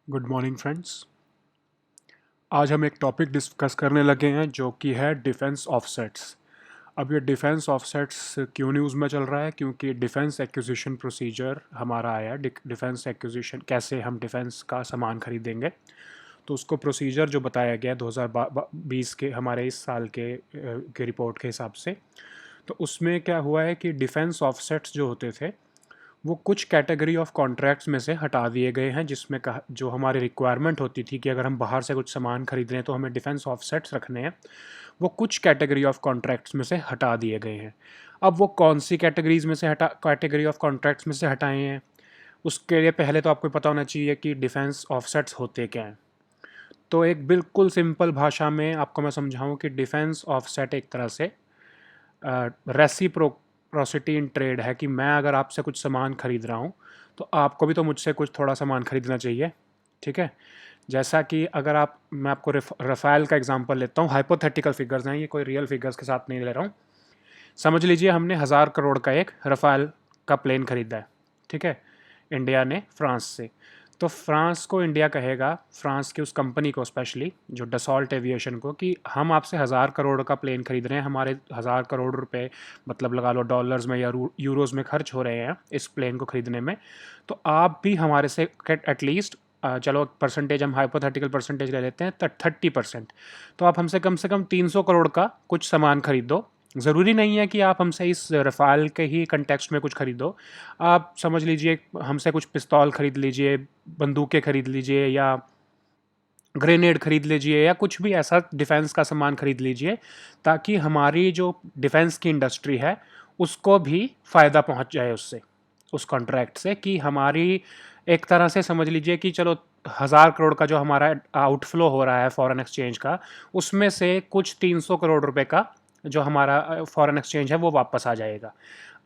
Good morning friends. आज हम एक टॉपिक डिस्कस करने लगे हैं जो कि है डिफेंस ऑफसेट्स। अब ये डिफेंस ऑफसेट्स क्यों न्यूज़ में चल रहा है? क्योंकि डिफेंस एक्विजिशन प्रोसीजर हमारा आया। डिफेंस एक्विजिशन कैसे हम डिफेंस का सामान खरीदेंगे, तो उसको प्रोसीजर जो बताया गया 2020 के हमारे इस साल के रिपोर्ट के हिसाब से, तो उसमें क्या हुआ है कि डिफेंस ऑफसेट्स जो होते थे वो कुछ कैटेगरी ऑफ कॉन्ट्रैक्ट्स में से हटा दिए गए हैं, जिसमें कहा जो हमारी रिक्वायरमेंट होती थी कि अगर हम बाहर से कुछ सामान खरीद रहे हैं तो हमें डिफेंस ऑफसेट्स रखने हैं, वो कुछ कैटेगरी ऑफ कॉन्ट्रैक्ट्स में से हटा दिए गए हैं। अब वो कौन सी कैटेगरी ऑफ कॉन्ट्रैक्ट्स में से हटाए हैं, उसके लिए पहले तो आपको पता होना चाहिए कि डिफेंस ऑफसेट्स होते क्या हैं। तो एक बिल्कुल सिंपल भाषा में आपको मैं समझाऊं कि डिफेंस ऑफसेट एक तरह से रेसिप्रोसिटी इन ट्रेड है कि मैं अगर आपसे कुछ सामान खरीद रहा हूँ तो आपको भी तो मुझसे कुछ थोड़ा सामान खरीदना चाहिए। ठीक है। जैसा कि अगर आप मैं आपको रफ़ाल का एग्जांपल लेता हूँ, हाइपोथेटिकल फिगर्स हैं ये, कोई रियल फिगर्स के साथ नहीं ले रहा हूँ। समझ लीजिए हमने 1000 करोड़ का एक रफ़ाल का प्लेन खरीदा है। ठीक है। इंडिया ने फ्रांस से, तो फ्रांस को इंडिया कहेगा, फ्रांस की उस कंपनी को स्पेशली जो डसॉल्ट एविएशन को, कि हम आपसे 1000 करोड़ का प्लेन खरीद रहे हैं, हमारे 1000 करोड़ रुपए मतलब लगा लो डॉलर्स में या यूरोज़ में खर्च हो रहे हैं इस प्लेन को ख़रीदने में, तो आप भी हमारे से एटलीस्ट चलो परसेंटेज हम हाइपोथेटिकल परसेंटेज ले लेते हैं 30%, तो आप हमसे कम से कम 300 करोड़ का कुछ सामान खरीद दो। ज़रूरी नहीं है कि आप हमसे इस रफ़ाल के ही कंटेक्स्ट में कुछ खरीदो। आप समझ लीजिए हमसे कुछ पिस्तौल खरीद लीजिए, बंदूकें खरीद लीजिए, या ग्रेनेड खरीद लीजिए, या कुछ भी ऐसा डिफेंस का सामान खरीद लीजिए, ताकि हमारी जो डिफेंस की इंडस्ट्री है उसको भी फ़ायदा पहुंच जाए उससे, उस कॉन्ट्रैक्ट से, कि हमारी एक तरह से समझ लीजिए कि चलो 1000 करोड़ का जो हमारा आउटफ्लो हो रहा है फॉरेन एक्सचेंज का, उसमें से कुछ 300 करोड़ रुपए का जो हमारा फॉरेन एक्सचेंज है वो वापस आ जाएगा।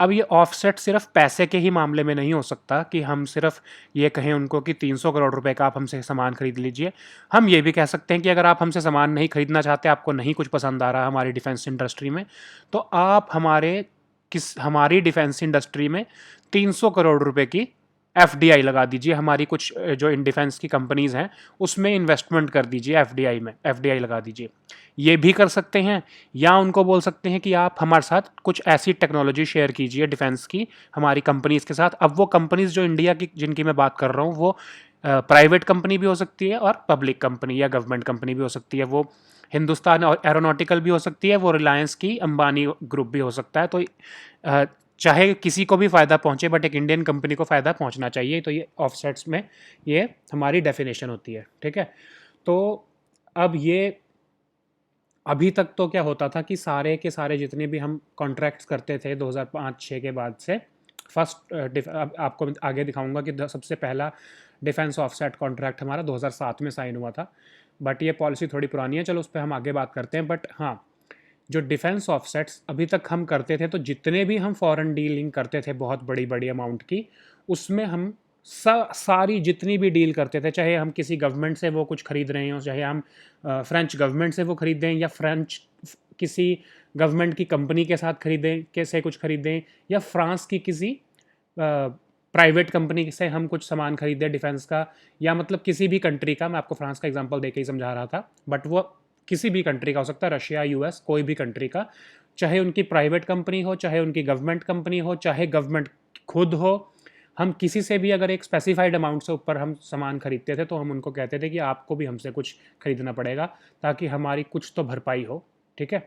अब ये ऑफसेट सिर्फ पैसे के ही मामले में नहीं हो सकता कि हम सिर्फ ये कहें उनको कि 300 करोड़ रुपए का आप हमसे सामान खरीद लीजिए। हम ये भी कह सकते हैं कि अगर आप हमसे सामान नहीं खरीदना चाहते, आपको नहीं कुछ पसंद आ रहा हमारी डिफेंस इंडस्ट्री में, तो आप हमारी डिफेंस इंडस्ट्री में 300 करोड़ रुपए की एफडीआई लगा दीजिए। हमारी कुछ जो इन डिफेंस की कंपनीज हैं उसमें इन्वेस्टमेंट कर दीजिए, एफडीआई में एफडीआई लगा दीजिए। ये भी कर सकते हैं, या उनको बोल सकते हैं कि आप हमारे साथ कुछ ऐसी टेक्नोलॉजी शेयर कीजिए डिफेंस की हमारी कंपनीज के साथ। अब वो कंपनीज जो इंडिया की जिनकी मैं बात कर रहा हूँ वो प्राइवेट कंपनी भी हो सकती है और पब्लिक कंपनी या गवर्नमेंट कंपनी भी हो सकती है। वो हिंदुस्तान एरोनॉटिकल भी हो सकती है, वो रिलायंस की अंबानी ग्रुप भी हो सकता है। तो चाहे किसी को भी फ़ायदा पहुंचे, बट एक इंडियन कंपनी को फ़ायदा पहुंचना चाहिए। तो ये ऑफसेट्स में ये हमारी डेफिनेशन होती है। ठीक है। तो अब ये अभी तक तो क्या होता था कि सारे के सारे जितने भी हम कॉन्ट्रैक्ट्स करते थे 2005-6 के बाद से, फर्स्ट आपको आगे दिखाऊंगा कि सबसे पहला डिफेंस ऑफसेट कॉन्ट्रैक्ट हमारा 2007 में साइन हुआ था। बट ये पॉलिसी थोड़ी पुरानी है, चलो उस पर हम आगे बात करते हैं। बट हाँ, जो डिफेंस ऑफसेट्स अभी तक हम करते थे, तो जितने भी हम फॉरेन डीलिंग करते थे बहुत बड़ी बड़ी अमाउंट की, उसमें हम सारी जितनी भी डील करते थे, चाहे हम किसी गवर्नमेंट से वो कुछ खरीद रहे हो, चाहे हम फ्रेंच गवर्नमेंट से वो खरीदें, या फ्रेंच किसी गवर्नमेंट की कंपनी के साथ खरीदें कैसे कुछ खरीदें, या फ्रांस की किसी प्राइवेट कंपनी से हम कुछ सामान खरीदें डिफेंस का, या मतलब किसी भी कंट्री का, मैं आपको फ्रांस का एग्जांपल देके ही समझा रहा था, बट वो किसी भी कंट्री का हो सकता है, रशिया, यूएस, कोई भी कंट्री का, चाहे उनकी प्राइवेट कंपनी हो, चाहे उनकी गवर्नमेंट कंपनी हो, चाहे गवर्नमेंट खुद हो। हम किसी से भी अगर एक स्पेसिफाइड अमाउंट से ऊपर हम सामान खरीदते थे तो हम उनको कहते थे कि आपको भी हमसे कुछ खरीदना पड़ेगा, ताकि हमारी कुछ तो भरपाई हो। ठीक है।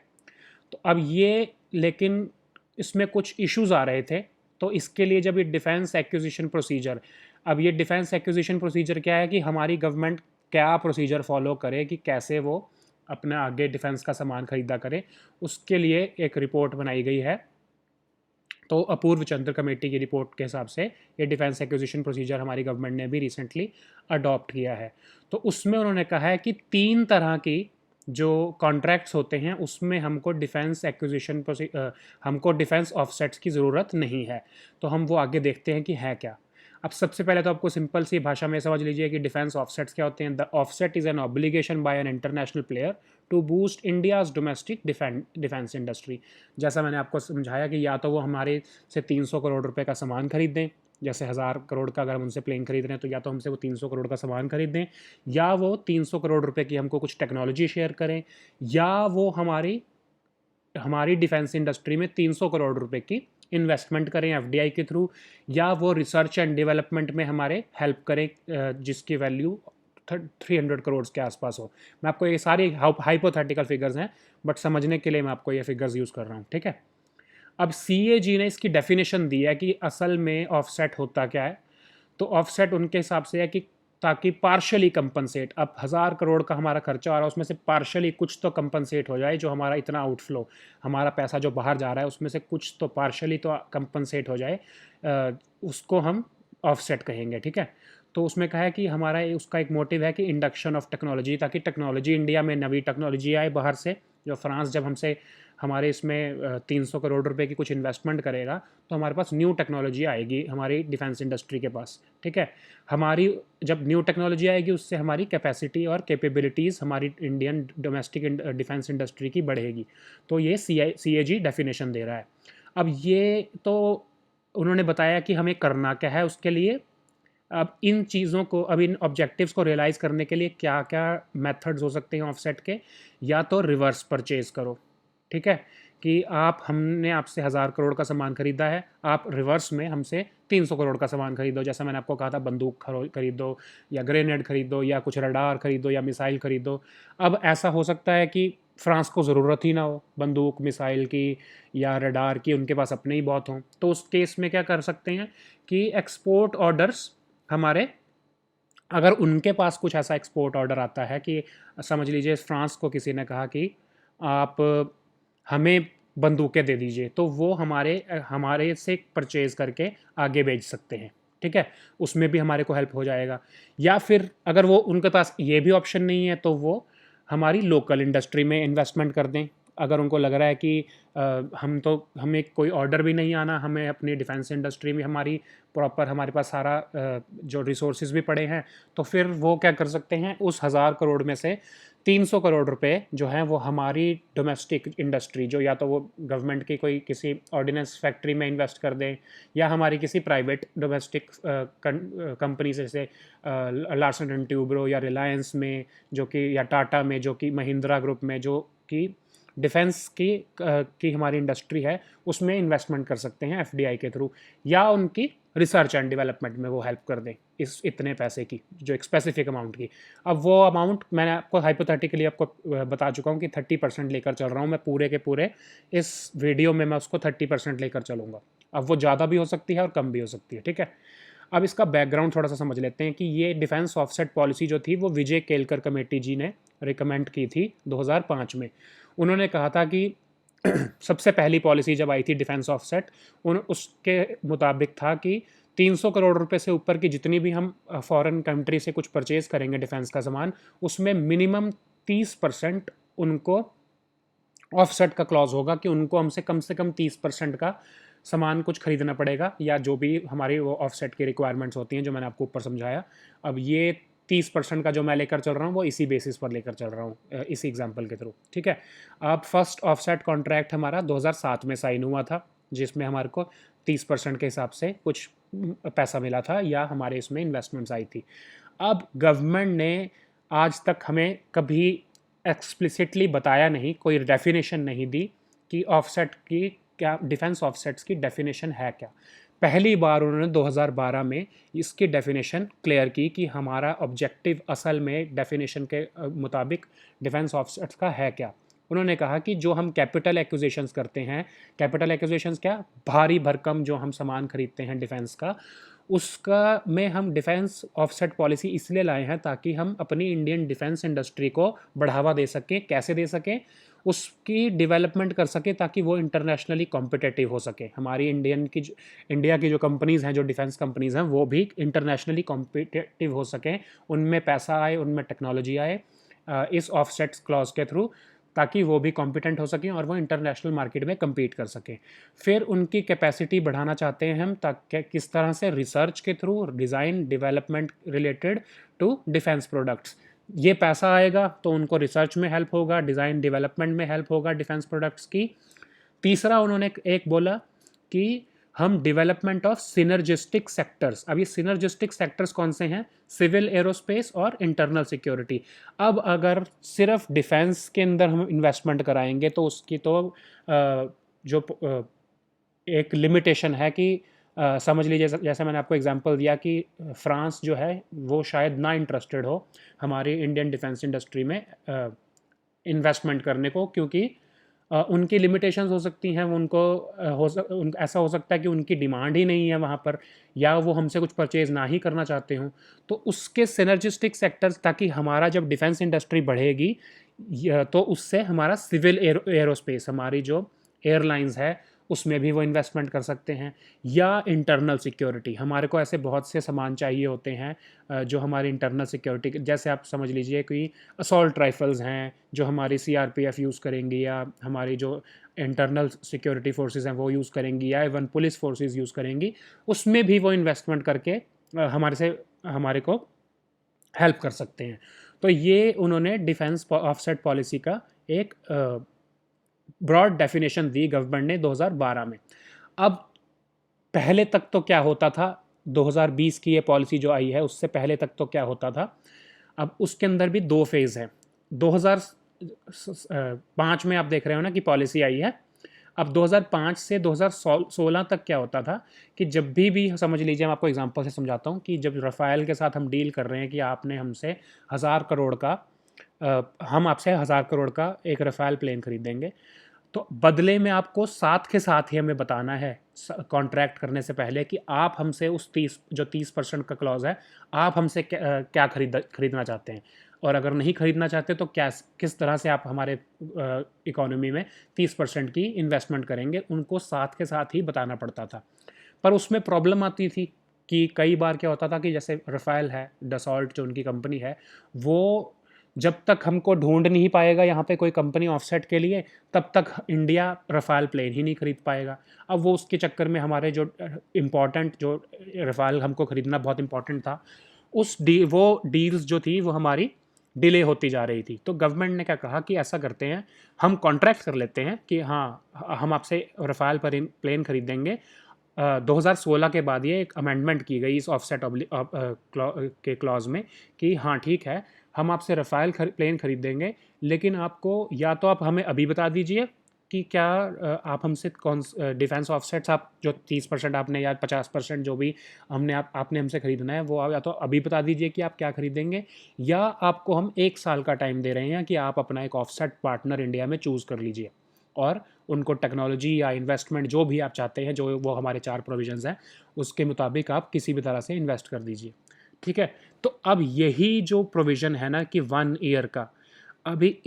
तो अब ये, लेकिन इसमें कुछ इश्यूज आ रहे थे, तो इसके लिए जब ये डिफेंस एक्विजिशन प्रोसीजर, अब ये डिफेंस एक्विजिशन प्रोसीजर क्या है कि हमारी गवर्नमेंट क्या प्रोसीजर फॉलो करे कि कैसे वो अपने आगे डिफेंस का सामान खरीदा करे, उसके लिए एक रिपोर्ट बनाई गई है। तो अपूर्व चंद्र कमेटी की रिपोर्ट के हिसाब से ये डिफेंस एक्विजिशन प्रोसीजर हमारी गवर्नमेंट ने भी रिसेंटली अडॉप्ट किया है। तो उसमें उन्होंने कहा है कि 3 तरह की जो कॉन्ट्रैक्ट्स होते हैं उसमें हमको डिफेंस एक्विजिशन हमको डिफेंस ऑफसेट्स की ज़रूरत नहीं है। तो हम वो आगे देखते हैं कि है क्या। अब सबसे पहले तो आपको सिंपल सी भाषा में समझ लीजिए कि डिफेंस ऑफसेट्स क्या होते हैं। The offset is an obligation by an international player to boost India's domestic defence industry. जैसा मैंने आपको समझाया कि या तो वो हमारे से 300 करोड़ रुपए का सामान खरीद दें, जैसे 1000 करोड़ का अगर हम उनसे प्लेन खरीद रहे हैं तो या तो हमसे वो 300 करोड़ का सामान खरीद दें, या वो 300 करोड़ रुपए की हमको कुछ टेक्नोलॉजी शेयर करें, या वो हमारी हमारी डिफेंस इंडस्ट्री में 300 करोड़ रुपए की इन्वेस्टमेंट करें एफडीआई के थ्रू, या वो रिसर्च एंड डेवलपमेंट में हमारे हेल्प करें जिसकी वैल्यू 300 करोड़ के आसपास हो। मैं आपको ये सारी हाइपोथेटिकल फिगर्स हैं, बट समझने के लिए मैं आपको ये फिगर्स यूज़ कर रहा हूँ, ठीक है। अब सीएजी ने इसकी डेफिनेशन दी है कि असल में ऑफसेट होता क्या है। तो ऑफसेट उनके हिसाब से है कि ताकि पार्शली कंपनसेट, अब 1000 करोड़ का हमारा खर्चा आ रहा है उसमें से पार्शली कुछ तो कंपनसेट हो जाए, जो हमारा इतना आउटफ्लो, हमारा पैसा जो बाहर जा रहा है उसमें से कुछ तो पार्शली तो कंपनसेट हो जाए, उसको हम ऑफसेट कहेंगे, ठीक है। तो उसमें कहा है कि हमारा उसका एक मोटिव है कि इंडक्शन ऑफ टेक्नोलॉजी, ताकि टेक्नोलॉजी इंडिया में नवी टेक्नोलॉजी आए बाहर से। जो फ्रांस जब हमसे हमारे इसमें 300 करोड़ रुपए की कुछ इन्वेस्टमेंट करेगा तो हमारे पास न्यू टेक्नोलॉजी आएगी हमारी डिफेंस इंडस्ट्री के पास, ठीक है। हमारी जब न्यू टेक्नोलॉजी आएगी उससे हमारी कैपेसिटी और कैपेबिलिटीज़ हमारी इंडियन डोमेस्टिक डिफेंस इंडस्ट्री की बढ़ेगी। तो ये सी ए जी डेफिनेशन दे रहा है। अब ये तो उन्होंने बताया कि हमें करना क्या है उसके लिए। अब इन चीज़ों को, अब इन ऑब्जेक्टिव्स को रियलाइज़ करने के लिए क्या क्या मेथड्स हो सकते हैं ऑफसेट के। या तो रिवर्स परचेज करो, ठीक है, कि आप हमने आपसे 1000 करोड़ का सामान खरीदा है, आप रिवर्स में हमसे 300 करोड़ का सामान खरीदो। जैसा मैंने आपको कहा था, बंदूक खरीदो, या ग्रेनेड खरीदो, या कुछ रडार खरीदो, या मिसाइल खरीदो। अब ऐसा हो सकता है कि फ्रांस को ज़रूरत ही ना हो बंदूक मिसाइल की या रडार की, उनके पास अपने ही बहुत हों। तो उस केस में क्या कर सकते हैं कि एक्सपोर्ट ऑर्डर्स हमारे, अगर उनके पास कुछ ऐसा एक्सपोर्ट ऑर्डर आता है कि समझ लीजिए फ्रांस को किसी ने कहा कि आप हमें बंदूकें दे दीजिए, तो वो हमारे से परचेज़ करके आगे बेच सकते हैं, ठीक है। उसमें भी हमारे को हेल्प हो जाएगा। या फिर अगर वो उनके पास ये भी ऑप्शन नहीं है तो वो हमारी लोकल इंडस्ट्री में इन्वेस्टमेंट कर दें। अगर उनको लग रहा है कि हमें कोई ऑर्डर भी नहीं आना, हमें अपनी डिफेंस इंडस्ट्री में हमारे पास सारा जो रिसोर्सेज भी पड़े हैं, तो फिर वो क्या कर सकते हैं, उस 1000 करोड़ में से 300 करोड़ रुपए जो हैं वो हमारी डोमेस्टिक इंडस्ट्री, जो या तो वो गवर्नमेंट की कोई किसी ऑर्डिनेंस फैक्ट्री में इन्वेस्ट कर दें, या हमारी किसी प्राइवेट डोमेस्टिक कंपनी जैसे लार्सन एंड ट्यूब्रो या रिलायंस में, जो कि या टाटा में, जो कि महिंद्रा ग्रुप में, जो कि डिफेंस की हमारी इंडस्ट्री है, उसमें इन्वेस्टमेंट कर सकते हैं एफडीआई के थ्रू। या उनकी रिसर्च एंड डेवलपमेंट में वो हेल्प कर दें इस इतने पैसे की, जो एक स्पेसिफिक अमाउंट की। अब वो अमाउंट मैंने आपको हाइपोथेटिकली आपको बता चुका हूँ कि 30% लेकर चल रहा हूँ मैं पूरे के पूरे इस वीडियो में, मैं उसको 30% लेकर चलूँगा। अब वो ज़्यादा भी हो सकती है और कम भी हो सकती है, ठीक है। अब इसका बैकग्राउंड थोड़ा सा समझ लेते हैं कि ये डिफेंस ऑफसेट पॉलिसी जो थी वो विजय केलकर कमेटी जी ने रिकमेंड की थी 2005 में। उन्होंने कहा था कि सबसे पहली पॉलिसी जब आई थी डिफेंस ऑफसेट, उसके मुताबिक था कि 300 करोड़ रुपए से ऊपर की जितनी भी हम फॉरेन कंट्री से कुछ परचेज करेंगे डिफेंस का सामान, उसमें मिनिमम 30% उनको ऑफसेट का क्लॉज होगा कि उनको हमसे कम से कम 30% का सामान कुछ खरीदना पड़ेगा, या जो भी हमारी वो ऑफसेट की रिक्वायरमेंट्स होती हैं जो मैंने आपको ऊपर समझाया। अब ये 30% का जो मैं लेकर चल रहा हूँ वो इसी बेसिस पर लेकर चल रहा हूँ, इसी एग्जाम्पल के थ्रू, ठीक है। अब फर्स्ट ऑफसेट कॉन्ट्रैक्ट हमारा 2007 में साइन हुआ था, जिसमें हमारे को 30% के हिसाब से कुछ पैसा मिला था, या हमारे इसमें इन्वेस्टमेंट्स आई थी। अब गवर्नमेंट ने आज तक हमें कभी एक्सप्लिसिटली बताया नहीं, कोई डेफिनेशन नहीं दी कि ऑफसेट की क्या, डिफेंस ऑफसेट्स की डेफिनेशन है क्या। पहली बार उन्होंने 2012 में इसकी डेफिनेशन क्लियर की कि हमारा ऑब्जेक्टिव असल में डेफिनेशन के मुताबिक डिफेंस ऑफसेट्स का है क्या। उन्होंने कहा कि जो हम कैपिटल एक्विजिशंस करते हैं, कैपिटल एक्विजिशंस क्या, भारी भरकम जो हम सामान खरीदते हैं डिफेंस का, उसका में हम डिफेंस ऑफसेट पॉलिसी इसलिए लाए हैं ताकि हम अपनी इंडियन डिफेंस इंडस्ट्री को बढ़ावा दे सकें। कैसे दे सकें, उसकी डेवलपमेंट कर सके ताकि वो इंटरनेशनली कॉम्पिटिटिव हो सके। हमारी इंडिया की जो कंपनीज़ हैं, जो डिफेंस कंपनीज़ हैं, वो भी इंटरनेशनली कॉम्पिटिटिव हो सकें, उनमें पैसा आए, उनमें टेक्नोलॉजी आए इस ऑफसेट्स क्लॉज के थ्रू, ताकि वो भी कॉम्पिटेंट हो सकें और वो इंटरनेशनल मार्केट में कम्पीट कर सकें। फिर उनकी कैपेसिटी बढ़ाना चाहते हैं हम, ताकि किस तरह से रिसर्च के through design development related to defence products, ये पैसा आएगा तो उनको रिसर्च में हेल्प होगा, डिज़ाइन डेवलपमेंट में हेल्प होगा डिफेंस प्रोडक्ट्स की। तीसरा उन्होंने एक बोला कि हम डेवलपमेंट ऑफ सिनर्जिस्टिक सेक्टर्स, अब ये सिनर्जिस्टिक सेक्टर्स कौन से हैं? सिविल एरोस्पेस और इंटरनल सिक्योरिटी। अब अगर सिर्फ डिफेंस के अंदर हम इन्वेस्टमेंट कराएंगे तो उसकी तो जो एक लिमिटेशन है कि समझ लीजिए जैसे मैंने आपको एग्जांपल दिया कि फ्रांस जो है वो शायद ना इंटरेस्टेड हो हमारी इंडियन डिफेंस इंडस्ट्री में इन्वेस्टमेंट करने को, क्योंकि उनकी लिमिटेशंस हो सकती हैं, वो उनको ऐसा हो सकता है कि उनकी डिमांड ही नहीं है वहाँ पर, या वो हमसे कुछ परचेज़ ना ही करना चाहते हों। तो उसके सिनर्जिस्टिक सेक्टर्स, ताकि हमारा जब डिफेंस इंडस्ट्री बढ़ेगी तो उससे हमारा सिविल एरोस्पेस, हमारी जो एयरलाइंस है उसमें भी वो इन्वेस्टमेंट कर सकते हैं, या इंटरनल सिक्योरिटी, हमारे को ऐसे बहुत से सामान चाहिए होते हैं जो हमारी इंटरनल सिक्योरिटी, जैसे आप समझ लीजिए कि असॉल्ट राइफल्स हैं जो हमारी सीआरपीएफ यूज़ करेंगी, या हमारी जो इंटरनल सिक्योरिटी फोर्सेस हैं वो यूज़ करेंगी, या इवन पुलिस फोर्सेस यूज़ करेंगी, उसमें भी वो इन्वेस्टमेंट करके हमारे को हेल्प कर सकते हैं। तो ये उन्होंने डिफेंस ऑफसेट पॉलिसी का एक ब्रॉड डेफिनेशन दी गवर्नमेंट ने 2012 में। अब पहले तक तो क्या होता था, 2020 की ये पॉलिसी जो आई है उससे पहले तक तो क्या होता था, अब उसके अंदर भी दो फेज़ हैं। 2005 में आप देख रहे हो ना कि पॉलिसी आई है। अब 2005 से 2016 तक क्या होता था कि जब भी समझ लीजिए, मैं आपको एग्जांपल से समझाता हूँ कि जब रफ़ाएल के साथ हम डील कर रहे हैं कि आपने हमसे 1000 करोड़ का हम आपसे 1000 करोड़ का एक रफ़ाएल प्लेन खरीदेंगे, तो बदले में आपको साथ के साथ ही हमें बताना है कॉन्ट्रैक्ट करने से पहले कि आप हमसे उस 30% का क्लॉज है, आप हमसे क्या खरीदना चाहते हैं, और अगर नहीं खरीदना चाहते तो क्या किस तरह से आप हमारे इकोनॉमी में 30% की इन्वेस्टमेंट करेंगे, उनको साथ के साथ ही बताना पड़ता था। पर उसमें प्रॉब्लम आती थी कि कई बार क्या होता था कि जैसे रफ़ाएल है, डसॉल्ट जो उनकी कंपनी है, वो जब तक हमको ढूंढ नहीं पाएगा यहाँ पे कोई कंपनी ऑफसेट के लिए, तब तक इंडिया रफ़ाल प्लेन ही नहीं खरीद पाएगा। अब वो उसके चक्कर में हमारे जो इम्पॉर्टेंट जो रफ़ाल हमको ख़रीदना बहुत इम्पॉर्टेंट था, वो डील्स जो थी वो हमारी डिले होती जा रही थी। तो गवर्नमेंट ने क्या कहा कि ऐसा करते हैं, हम कॉन्ट्रैक्ट कर लेते हैं कि हाँ हम आपसे रफ़ाल पर प्लेन खरीदेंगे। 2016 के बाद ये एक अमेंडमेंट की गई इस ऑफसेट के क्लॉज में कि हाँ ठीक है, हम आपसे रफ़ाल प्लेन खरीदेंगे, लेकिन आपको या तो आप हमें अभी बता दीजिए कि क्या आप हमसे कौन डिफेंस ऑफसेट्स आप जो 30% आपने या 50% जो भी आपने हमसे ख़रीदना है वो आप या तो अभी बता दीजिए कि आप क्या खरीदेंगे, या आपको हम 1 साल का टाइम दे रहे हैं कि आप अपना एक ऑफसेट पार्टनर इंडिया में चूज़ कर लीजिए, और उनको टेक्नोलॉजी या इन्वेस्टमेंट जो भी आप चाहते हैं, जो वो हमारे 4 प्रोविजंस हैं उसके मुताबिक आप किसी भी तरह से इन्वेस्ट कर दीजिए। ठीक है, तो अब यही जो प्रोविज़न है ना कि 1 ईयर का, अभी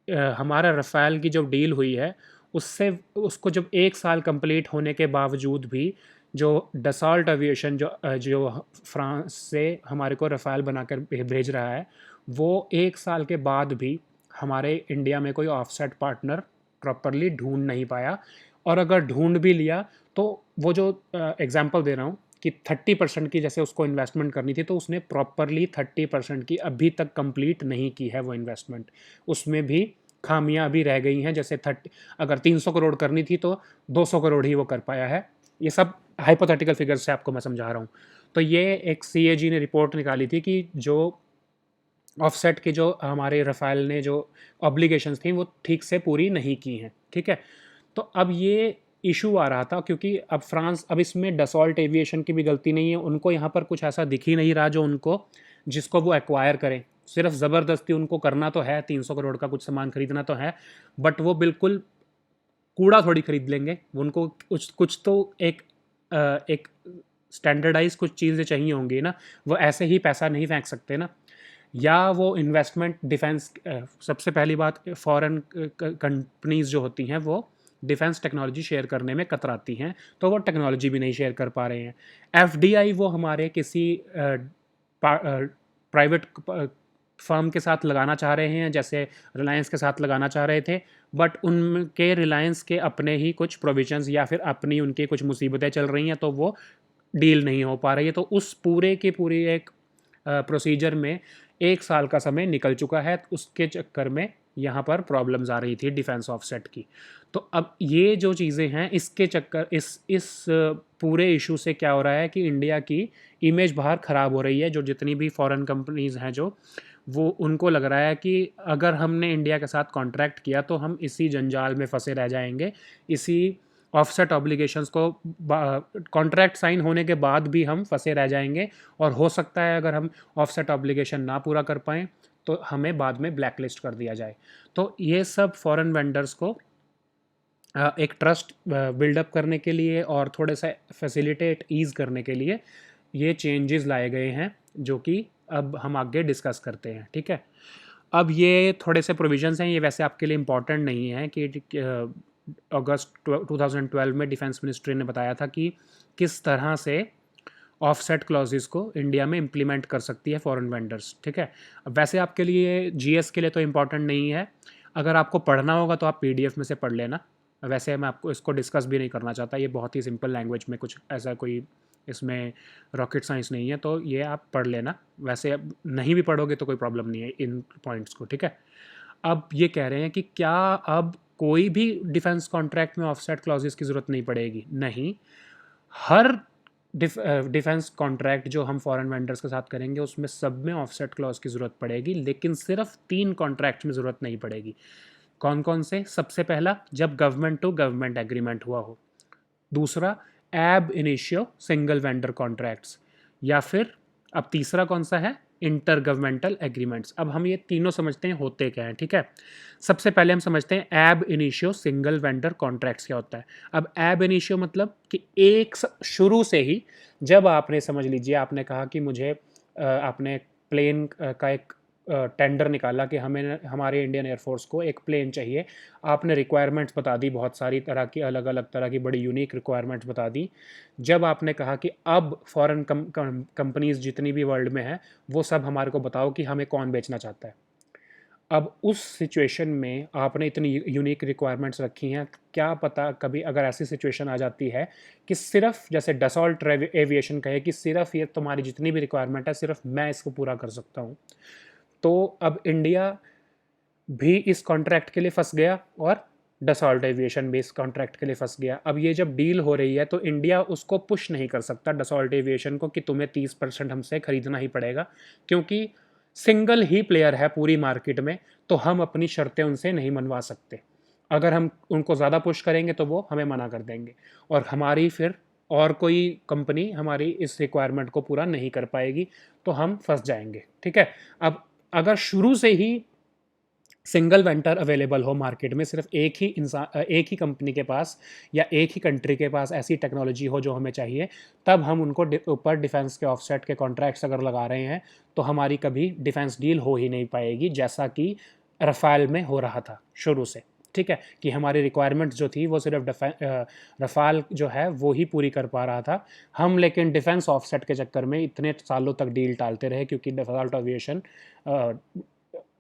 हमारा रफ़ाल की जो डील हुई है उससे उसको जब 1 साल कंप्लीट होने के बावजूद भी जो डसॉल्ट एविएशन जो फ्रांस से हमारे को रफ़ाल बनाकर भेज रहा है, वो 1 साल के बाद भी हमारे इंडिया में कोई ऑफसेट पार्टनर प्रॉपरली ढूंढ नहीं पाया। और अगर ढूंढ भी लिया तो वो जो एग्जांपल दे रहा हूँ कि 30% की जैसे उसको इन्वेस्टमेंट करनी थी, तो उसने प्रॉपरली 30% की अभी तक कंप्लीट नहीं की है वो इन्वेस्टमेंट। उसमें भी खामियां अभी रह गई हैं, जैसे अगर 300 करोड़ करनी थी तो 200 करोड़ ही वो कर पाया है। ये सब हाइपोथेटिकल फिगर्स से आपको मैं समझा रहा हूँ। तो ये एक CAG ने रिपोर्ट निकाली थी कि जो ऑफसेट के जो हमारे रफ़ाल ने जो ऑब्लिगेशंस थी वो ठीक से पूरी नहीं की हैं। ठीक है, तो अब ये इशू आ रहा था क्योंकि अब फ्रांस, अब इसमें डसॉल्ट एविएशन की भी गलती नहीं है, उनको यहाँ पर कुछ ऐसा दिख ही नहीं रहा जो जिसको वो एक्वायर करें। सिर्फ ज़बरदस्ती उनको करना तो है, 300 करोड़ का कुछ सामान खरीदना तो है, बट वो बिल्कुल कूड़ा थोड़ी खरीद लेंगे। उनको कुछ तो एक स्टैंडर्डाइज कुछ चीज़ें चाहिए होंगी ना, वो ऐसे ही पैसा नहीं फेंक सकते ना। या वो इन्वेस्टमेंट डिफेंस, सबसे पहली बात फॉरेन कंपनीज जो होती हैं वो डिफेंस टेक्नोलॉजी शेयर करने में कतराती हैं, तो वो टेक्नोलॉजी भी नहीं शेयर कर पा रहे हैं। FDI वो हमारे किसी प्राइवेट फर्म के साथ लगाना चाह रहे हैं, जैसे रिलायंस के साथ लगाना चाह रहे थे, बट उनके रिलायंस के अपने ही कुछ प्रोविजंस या फिर अपनी उनकी कुछ मुसीबतें चल रही हैं, तो वो डील नहीं हो पा रही है। तो उस पूरे के पूरी एक प्रोसीजर में 1 साल का समय निकल चुका है। उसके चक्कर में यहाँ पर प्रॉब्लम्स आ रही थी डिफेंस ऑफसेट की। तो अब ये जो चीज़ें हैं, इसके चक्कर इस पूरे इशू से क्या हो रहा है कि इंडिया की इमेज बाहर ख़राब हो रही है। जो जितनी भी फॉरेन कंपनीज़ हैं जो, वो उनको लग रहा है कि अगर हमने इंडिया के साथ कॉन्ट्रैक्ट किया तो हम इसी जंजाल में फंसे रह जाएंगे, इसी ऑफसेट ऑब्लिगेशंस को कॉन्ट्रैक्ट साइन होने के बाद भी हम फंसे रह जाएंगे, और हो सकता है अगर हम ऑफसेट ऑब्लिगेशन ना पूरा कर पाएँ तो हमें बाद में ब्लैक लिस्ट कर दिया जाए। तो ये सब फॉरेन वेंडर्स को एक ट्रस्ट बिल्डअप करने के लिए और थोड़े सा फैसिलिटेट ईज़ करने के लिए ये चेंजेस लाए गए हैं, जो कि अब हम आगे डिस्कस करते हैं। ठीक है, अब ये थोड़े से प्रोविजंस हैं, ये वैसे आपके लिए इम्पॉर्टेंट नहीं है कि अगस्त 2012 में डिफेंस मिनिस्ट्री ने बताया था कि किस तरह से ऑफसेट क्लॉजेस को इंडिया में इम्प्लीमेंट कर सकती है फॉरेन वेंडर्स। ठीक है, अब वैसे आपके लिए जीएस के लिए तो इम्पॉर्टेंट नहीं है, अगर आपको पढ़ना होगा तो आप पीडीएफ में से पढ़ लेना। वैसे मैं आपको इसको डिस्कस भी नहीं करना चाहता, ये बहुत ही सिंपल लैंग्वेज में, कुछ ऐसा कोई इसमें रॉकेट साइंस नहीं है, तो ये आप पढ़ लेना। वैसे अब नहीं भी पढ़ोगे तो कोई प्रॉब्लम नहीं है इन पॉइंट्स को। ठीक है, अब ये कह रहे हैं कि क्या अब कोई भी डिफेंस कॉन्ट्रैक्ट में ऑफसेट क्लॉजेस की ज़रूरत नहीं पड़ेगी? नहीं, हर डिफेंस कॉन्ट्रैक्ट जो हम फॉरेन वेंडर्स के साथ करेंगे उसमें सब में ऑफसेट क्लॉज की ज़रूरत पड़ेगी, लेकिन सिर्फ 3 कॉन्ट्रैक्ट में ज़रूरत नहीं पड़ेगी। कौन कौन से? सबसे पहला, जब गवर्नमेंट टू गवर्नमेंट एग्रीमेंट हुआ हो। दूसरा, एब इनिशियो सिंगल वेंडर कॉन्ट्रैक्ट्स। या फिर अब तीसरा कौन सा है? Inter governmental agreements. अब हम ये तीनों समझते हैं होते क्या हैं। ठीक है, सबसे पहले हम समझते हैं एब इनिशियो सिंगल वेंडर कॉन्ट्रैक्ट्स क्या होता है। अब एब इनिशियो मतलब कि शुरू से ही, जब आपने, समझ लीजिए आपने कहा कि मुझे आपने प्लेन का एक टेंडर निकाला कि हमें, हमारे इंडियन एयरफोर्स को एक प्लेन चाहिए। आपने रिक्वायरमेंट्स बता दी, बहुत सारी तरह की, अलग अलग तरह की बड़ी यूनिक रिक्वायरमेंट्स बता दी। जब आपने कहा कि अब फॉरेन कंपनीज जितनी भी वर्ल्ड में हैं वो सब हमारे को बताओ कि हमें कौन बेचना चाहता है। अब उस सिचुएशन में आपने इतनी यूनिक रिक्वायरमेंट्स रखी हैं, क्या पता कभी अगर ऐसी सिचुएशन आ जाती है कि सिर्फ, जैसे डसॉल्ट एविएशन कहे कि सिर्फ ये तुम्हारी जितनी भी रिक्वायरमेंट है सिर्फ मैं इसको पूरा कर सकता हूँ, तो अब इंडिया भी इस कॉन्ट्रैक्ट के लिए फंस गया और डसॉल्ट एविएशन भी इस कॉन्ट्रैक्ट के लिए फंस गया। अब ये जब डील हो रही है तो इंडिया उसको पुश नहीं कर सकता डसॉल्ट एविएशन को कि तुम्हें 30% हमसे खरीदना ही पड़ेगा, क्योंकि सिंगल ही प्लेयर है पूरी मार्केट में, तो हम अपनी शर्तें उनसे नहीं मनवा सकते। अगर हम उनको ज़्यादा पुश करेंगे तो वो हमें मना कर देंगे, और हमारी फिर और कोई कंपनी हमारी इस रिक्वायरमेंट को पूरा नहीं कर पाएगी, तो हम फंस जाएंगे। ठीक है, अब अगर शुरू से ही सिंगल वेंडर अवेलेबल हो मार्केट में, सिर्फ एक ही कंपनी के पास या एक ही कंट्री के पास ऐसी टेक्नोलॉजी हो जो हमें चाहिए, तब हम उनको ऊपर डिफेंस के ऑफसेट के कॉन्ट्रैक्ट्स अगर लगा रहे हैं तो हमारी कभी डिफेंस डील हो ही नहीं पाएगी, जैसा कि रफ़ाल में हो रहा था शुरू से। ठीक है, कि हमारी रिक्वायरमेंट्स जो थी वो सिर्फ रफ़ाल जो है वो ही पूरी कर पा रहा था हम, लेकिन डिफेंस ऑफसेट के चक्कर में इतने सालों तक डील टालते रहे, क्योंकि डसॉल्ट एविएशन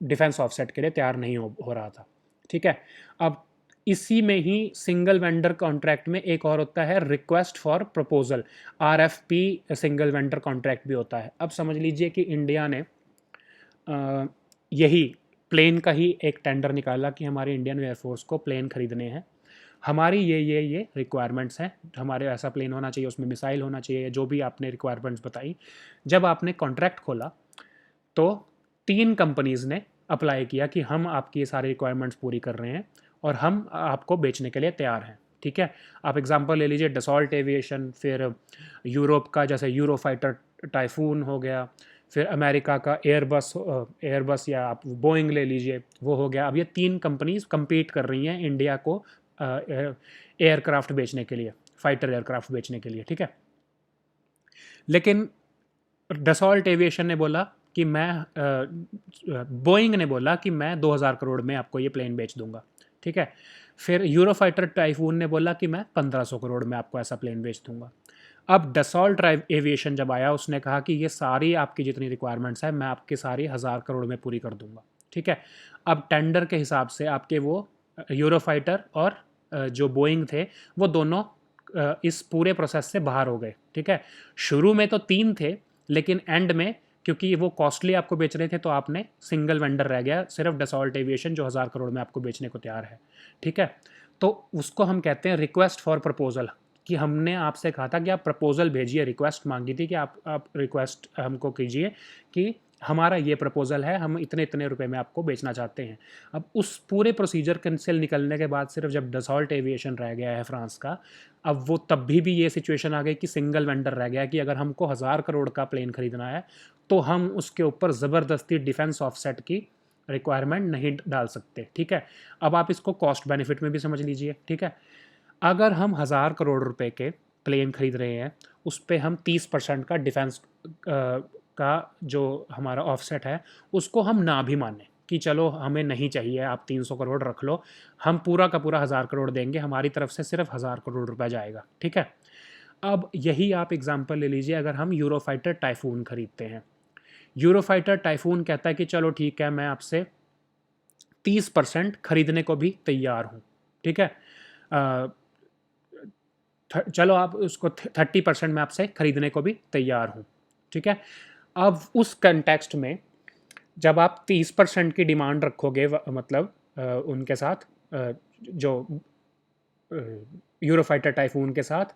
डिफेंस ऑफसेट के लिए तैयार नहीं हो रहा था। ठीक है, अब इसी में ही सिंगल वेंडर कॉन्ट्रैक्ट में एक और होता है request for proposal, RFP single vendor contract भी होता है। अब समझ लीजिए कि इंडिया ने यही प्लेन का ही एक टेंडर निकाला कि हमारे इंडियन एयरफोर्स को प्लेन खरीदने हैं, हमारी ये रिक्वायरमेंट्स हैं, हमारे ऐसा प्लेन होना चाहिए, उसमें मिसाइल होना चाहिए, जो भी आपने रिक्वायरमेंट्स बताई। जब आपने कॉन्ट्रैक्ट खोला तो 3 कंपनीज़ ने अप्लाई किया कि हम आपकी ये सारी रिक्वायरमेंट्स पूरी कर रहे हैं और हम आपको बेचने के लिए तैयार हैं। ठीक है, आप एग्जांपल ले लीजिए डसॉल्ट एविएशन, फिर यूरोप का जैसे यूरो फाइटर टाइफून हो गया, फिर अमेरिका का एयरबस या आप बोइंग ले लीजिए, वो हो गया। अब ये 3 कंपनीज compete कर रही हैं इंडिया को एयरक्राफ्ट बेचने के लिए, फाइटर एयरक्राफ्ट बेचने के लिए। ठीक है, लेकिन डसॉल्ट एविएशन ने बोला कि बोइंग ने बोला कि मैं 2000 करोड़ में आपको ये प्लेन बेच दूंगा। ठीक है, फिर यूरोफाइटर टाइफून ने बोला कि मैं 1500 करोड़ में आपको ऐसा प्लेन बेच दूंगा। अब डसॉल्ट एविएशन जब आया उसने कहा कि ये सारी आपकी जितनी रिक्वायरमेंट्स है मैं आपके सारी 1000 करोड़ में पूरी कर दूंगा। ठीक है, अब टेंडर के हिसाब से आपके वो यूरोफाइटर और जो बोइंग थे वो दोनों इस पूरे प्रोसेस से बाहर हो गए। ठीक है, शुरू में तो 3 थे, लेकिन एंड में क्योंकि वो कॉस्टली आपको बेच रहे थे, तो आपने सिंगल वेंडर रह गया सिर्फ डसॉल्ट एविएशन, जो 1000 करोड़ में आपको बेचने को तैयार है। ठीक है, तो उसको हम कहते हैं रिक्वेस्ट फॉर प्रपोजल, कि हमने आपसे कहा था कि आप प्रपोजल भेजिए, रिक्वेस्ट मांगी थी कि आप रिक्वेस्ट हमको कीजिए कि हमारा ये प्रपोजल है, हम इतने इतने रुपए में आपको बेचना चाहते हैं। अब उस पूरे प्रोसीजर से निकलने के बाद सिर्फ जब डसॉल्ट एविएशन रह गया है फ्रांस का, अब वो तब भी ये सिचुएशन आ गई कि सिंगल वेंडर रह गया कि अगर हमको 1000 करोड़ का प्लेन खरीदना है तो हम उसके ऊपर ज़बरदस्ती डिफेंस ऑफसेट की रिक्वायरमेंट नहीं डाल सकते। ठीक है, अब आप इसको कॉस्ट बेनिफिट में भी समझ लीजिए। ठीक है, अगर हम 1000 करोड़ रुपए के प्लेन खरीद रहे हैं, उस पर हम 30% का डिफेंस का जो हमारा ऑफसेट है उसको हम ना भी माने कि चलो हमें नहीं चाहिए, आप 300 करोड़ रख लो, हम पूरा का पूरा 1000 करोड़ देंगे, हमारी तरफ से सिर्फ 1000 करोड़ रुपए जाएगा। ठीक है, अब यही आप एग्जांपल ले लीजिए, अगर हम यूरोफाइटर टाइफून खरीदते हैं, यूरोफाइटर टाइफून कहता है कि चलो ठीक है, मैं आपसे 30% खरीदने को भी तैयार हूँ। ठीक है, चलो आप उसको 30% में आपसे खरीदने को भी तैयार हूँ। ठीक है, अब उस कंटेक्स्ट में जब आप 30% की डिमांड रखोगे, मतलब उनके साथ, जो यूरोफाइटर टाइफून के साथ,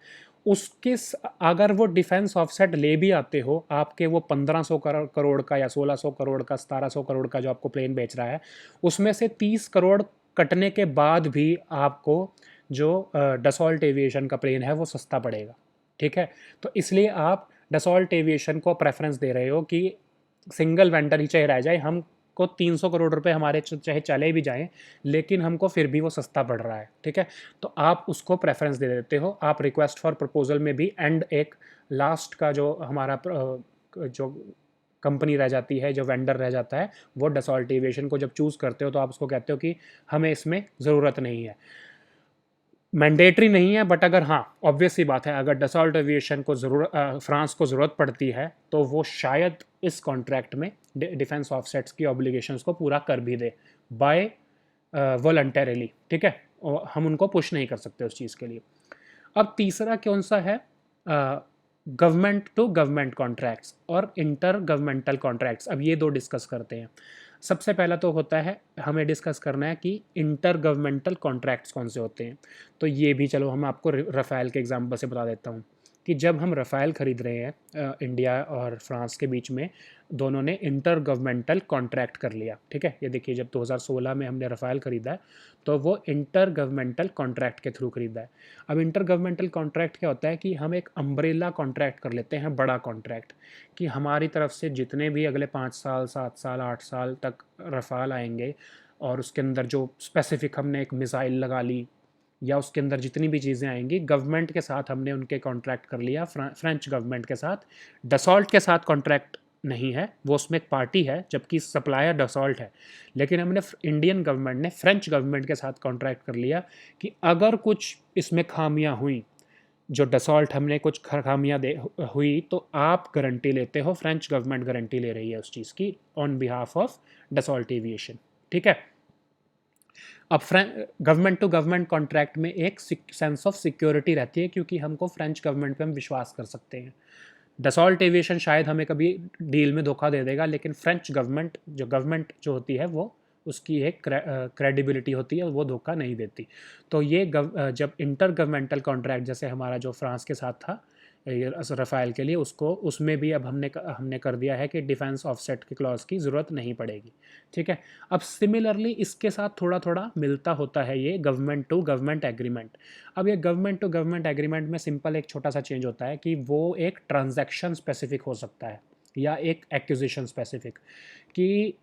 अगर वो डिफेंस ऑफसेट ले भी आते हो, आपके वो 1500 करोड़ का या 1600 करोड़ का 1700 करोड़ का जो आपको प्लेन बेच रहा है, उसमें से 30 करोड़ कटने के बाद भी आपको जो डसॉल्ट एविएशन का प्लेन है वो सस्ता पड़ेगा। ठीक है, तो इसलिए आप डसॉल्ट एविएशन को प्रेफरेंस दे रहे हो कि सिंगल वेंडर ही चाहे रह जाए, हमको 300 करोड़ रुपए हमारे चाहे चले भी जाएं, लेकिन हमको फिर भी वो सस्ता पड़ रहा है। ठीक है, तो आप उसको प्रेफरेंस दे देते हो। आप रिक्वेस्ट फॉर प्रपोजल में भी एंड एक लास्ट का जो हमारा जो कंपनी रह जाती है, जो वेंडर रह जाता है, वो डसॉल्ट एविएशन को जब चूज़ करते हो तो आप उसको कहते हो कि हमें इसमें ज़रूरत नहीं है। मैंडेटरी नहीं है, बट अगर हाँ, ऑब्वियस सी बात है, अगर डसॉल्ट एविएशन को फ्रांस को ज़रूरत पड़ती है तो वो शायद इस कॉन्ट्रैक्ट में डिफेंस ऑफसेट्स की ऑब्लिगेशंस को पूरा कर भी दे बाय वॉलंटरीली। ठीक है, और हम उनको पुश नहीं कर सकते उस चीज़ के लिए। अब तीसरा कौन सा है? गवर्नमेंट टू गवर्नमेंट कॉन्ट्रैक्ट्स और इंटर गवर्नमेंटल कॉन्ट्रैक्ट्स। अब ये दो डिस्कस करते हैं। सबसे पहला तो होता है, हमें डिस्कस करना है कि इंटर गवर्नमेंटल कॉन्ट्रैक्ट्स कौन से होते हैं। तो ये भी चलो हम आपको रफ़ाल के एग्जांपल से बता देता हूँ कि जब हम रफ़ाल ख़रीद रहे हैं, इंडिया और फ्रांस के बीच में दोनों ने इंटर गवर्नमेंटल कॉन्ट्रैक्ट कर लिया। ठीक है, ये देखिए, जब 2016 में हमने रफ़ाल ख़रीदा है तो वो इंटर गवर्नमेंटल कॉन्ट्रैक्ट के थ्रू ख़रीदा है। अब इंटर गवर्नमेंटल कॉन्ट्रैक्ट क्या होता है कि हम एक अम्ब्रेला कॉन्ट्रैक्ट कर लेते हैं, बड़ा कॉन्ट्रैक्ट, कि हमारी तरफ से जितने भी अगले 5 साल 7 साल 8 साल तक रफ़ाल आएंगे, और उसके अंदर जो स्पेसिफिक हमने एक मिसाइल लगा ली या उसके अंदर जितनी भी चीज़ें आएंगी, गवर्नमेंट के साथ हमने उनके कॉन्ट्रैक्ट कर लिया, फ्रेंच गवर्नमेंट के साथ। डसॉल्ट के साथ कॉन्ट्रैक्ट नहीं है, वो उसमें एक पार्टी है, जबकि सप्लायर डसॉल्ट है। लेकिन हमने इंडियन गवर्नमेंट ने फ्रेंच गवर्नमेंट के साथ कॉन्ट्रैक्ट कर लिया कि अगर कुछ इसमें खामियां हुई, जो डसॉल्ट हमने कुछ खामियां दे हुई, तो आप गारंटी लेते हो, फ्रेंच गवर्नमेंट गारंटी ले रही है उस चीज़ की on behalf of Dassault aviation. ठीक है, अब गवर्नमेंट टू गवर्नमेंट कॉन्ट्रैक्ट में एक सेंस ऑफ सिक्योरिटी रहती है, क्योंकि हमको फ्रेंच गवर्नमेंट पे हम विश्वास कर सकते हैं। डसॉल्ट एविएशन शायद हमें कभी डील में धोखा दे देगा, लेकिन फ्रेंच गवर्नमेंट जो होती है, वो उसकी एक क्रेडिबिलिटी होती है, वो धोखा नहीं देती। तो ये जब इंटर गवर्नमेंटल कॉन्ट्रैक्ट, जैसे हमारा जो फ्रांस के साथ था रफ़ाल के लिए, उसको उसमें भी अब हमने कर दिया है कि डिफेंस ऑफसेट की क्लॉज की ज़रूरत नहीं पड़ेगी। ठीक है, अब सिमिलरली इसके साथ थोड़ा थोड़ा मिलता होता है ये गवर्नमेंट टू गवर्नमेंट एग्रीमेंट। अब ये गवर्नमेंट टू गवर्नमेंट एग्रीमेंट में सिंपल एक छोटा सा चेंज होता है कि वो एक ट्रांजैक्शन स्पेसिफिक हो सकता है या एक एक्विजिशन स्पेसिफिक, कि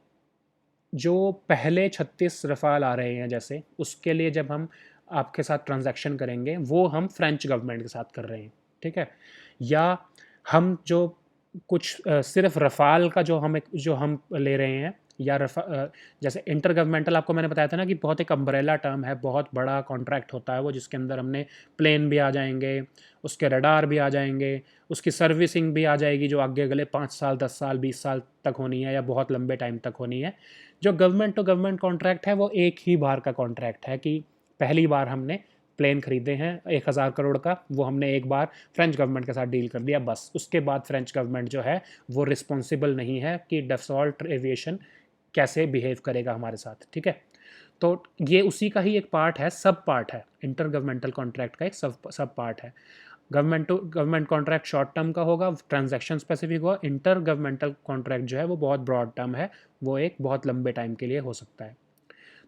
जो पहले 36 रफ़ाल आ रहे हैं जैसे, उसके लिए जब हम आपके साथ ट्रांजैक्शन करेंगे, वो हम फ्रेंच गवर्नमेंट के साथ कर रहे हैं। ठीक है, या हम जो कुछ सिर्फ रफ़ाल का जो हम ले रहे हैं, या जैसे इंटर गवर्नमेंटल, आपको मैंने बताया था ना कि बहुत एक अम्ब्रेला टर्म है, बहुत बड़ा कॉन्ट्रैक्ट होता है वो, जिसके अंदर हमने प्लेन भी आ जाएंगे, उसके रडार भी आ जाएंगे, उसकी सर्विसिंग भी आ जाएगी, जो आगे अगले 5 साल 10 साल 20 साल तक होनी है, या बहुत लंबे टाइम तक होनी है। जो गवर्नमेंट टू गवर्नमेंट कॉन्ट्रैक्ट है, वो एक ही बार का कॉन्ट्रैक्ट है कि पहली बार हमने प्लेन खरीदे हैं 1000 करोड़ का, वो हमने एक बार फ्रेंच गवर्नमेंट के साथ डील कर दिया, बस उसके बाद फ्रेंच गवर्नमेंट जो है वो रिस्पॉन्सिबल नहीं है कि डसॉल्ट एविएशन कैसे बिहेव करेगा हमारे साथ, ठीक है। तो ये उसी का ही एक पार्ट है, सब पार्ट है, इंटर गवर्नमेंटल कॉन्ट्रैक्ट का एक सब पार्ट है। Government to government contract short term का होगा, ट्रांजैक्शन स्पेसिफिक होगा। इंटर गवर्नमेंटल कॉन्ट्रैक्ट जो है वो बहुत ब्रॉड टर्म है, वो एक बहुत लंबे टाइम के लिए हो सकता है।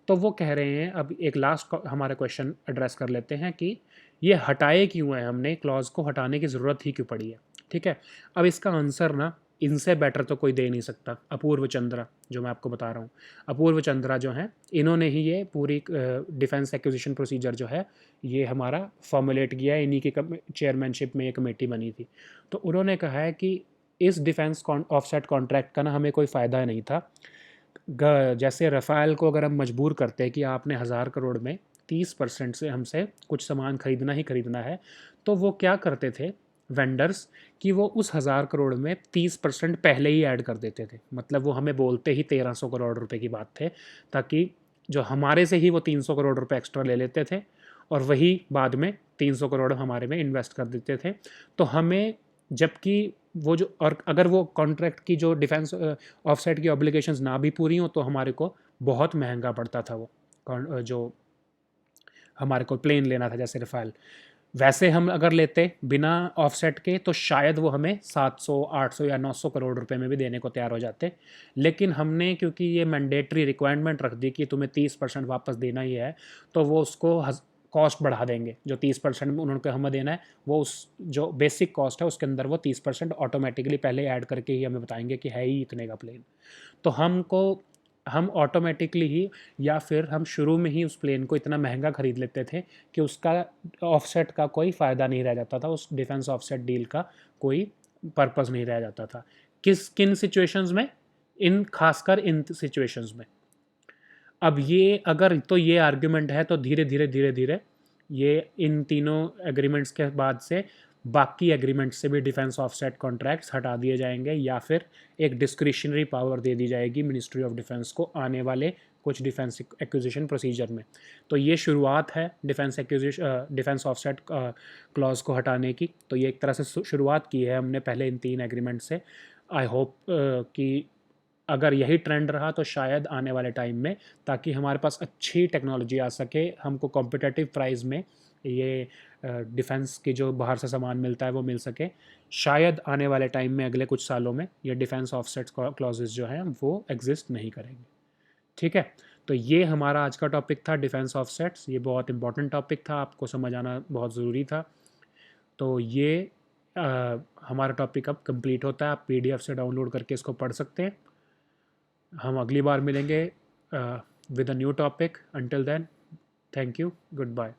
तो वो कह रहे हैं, अब एक लास्ट हमारा क्वेश्चन एड्रेस कर लेते हैं कि ये हटाए क्यों है, हमने क्लॉज को हटाने की ज़रूरत ही क्यों पड़ी है, ठीक है। अब इसका आंसर ना इनसे बेटर तो कोई दे नहीं सकता। अपूर्व चंद्रा, जो मैं आपको बता रहा हूँ, अपूर्व चंद्रा जो हैं, इन्होंने ही ये पूरी डिफेंस एक्विजिशन प्रोसीजर जो है ये हमारा फॉर्मुलेट किया है, इन्हीं की चेयरमैनशिप में ये कमेटी बनी थी। तो उन्होंने कहा है कि इस डिफेंस ऑफसेट कॉन्ट्रैक्ट का ना हमें कोई फ़ायदा नहीं था। जैसे रफ़ाल को अगर हम मजबूर करते हैं कि आपने 1000 करोड़ में 30% से हमसे कुछ सामान खरीदना ही खरीदना है, तो वो क्या करते थे वेंडर्स, कि वो उस 1000 करोड़ में 30% पहले ही ऐड कर देते थे। मतलब वो हमें बोलते ही 1300 करोड़ रुपए की बात थे, ताकि जो हमारे से ही वो 300 करोड़ रुपए एक्स्ट्रा ले लेते थे और वही बाद में 300 करोड़ हमारे में इन्वेस्ट कर देते थे। तो हमें, जबकि वो जो, और अगर वो कॉन्ट्रैक्ट की जो डिफेंस ऑफसेट की ऑब्लिगेशंस ना भी पूरी हो तो हमारे को बहुत महंगा पड़ता था वो जो हमारे को प्लेन लेना था जैसे रफ़ाल। वैसे हम अगर लेते बिना ऑफसेट के तो शायद वो हमें 700 800 या 900 करोड़ रुपए में भी देने को तैयार हो जाते। लेकिन हमने, क्योंकि ये मैंडेटरी रिक्वायरमेंट रख दी कि तुम्हें 30% वापस देना ही है, तो वो उसको कॉस्ट बढ़ा देंगे। जो 30% उन्होंने हमें देना है, वो उस जो बेसिक कॉस्ट है उसके अंदर वो 30% ऑटोमेटिकली पहले ऐड करके ही हमें बताएंगे कि है ही इतने का प्लेन। तो हम ऑटोमेटिकली ही, या फिर हम शुरू में ही उस प्लेन को इतना महंगा खरीद लेते थे कि उसका ऑफसेट का कोई फ़ायदा नहीं रह जाता था, उस डिफेंस ऑफसेट डील का कोई पर्पस नहीं रह जाता था। किन सिचुएशंस में? इन खासकर इन सिचुएशंस में। अब ये अगर तो ये आर्ग्यूमेंट है, तो धीरे धीरे धीरे धीरे ये इन तीनों एग्रीमेंट्स के बाद से बाकी एग्रीमेंट से भी डिफेंस ऑफसेट कॉन्ट्रैक्ट्स हटा दिए जाएंगे, या फिर एक डिस्क्रिशनरी पावर दे दी जाएगी मिनिस्ट्री ऑफ डिफेंस को आने वाले कुछ डिफेंस एक्विजिशन प्रोसीजर में। तो ये शुरुआत है डिफेंस ऑफसेट क्लॉज को हटाने की। तो ये एक तरह से शुरुआत की है हमने पहले इन 3 एग्रीमेंट से। आई होप कि अगर यही ट्रेंड रहा तो शायद आने वाले टाइम में, ताकि हमारे पास अच्छी टेक्नोलॉजी आ सके, हमको कॉम्पिटिटिव प्राइस में ये डिफेंस की जो बाहर से सामान मिलता है वो मिल सके, शायद आने वाले टाइम में अगले कुछ सालों में ये डिफेंस ऑफसेट क्लॉजेज जो हैं वो एग्जिस्ट नहीं करेंगे, ठीक है। तो ये हमारा आज का टॉपिक था, डिफेंस ऑफसेट्स। ये बहुत इंपॉर्टेंट टॉपिक था, आपको समझ आना बहुत ज़रूरी था। तो ये हमारा टॉपिक अब कंप्लीट होता है, आप PDF से डाउनलोड करके इसको पढ़ सकते हैं। हम अगली बार मिलेंगे with a new topic. Until then, thank you, good bye.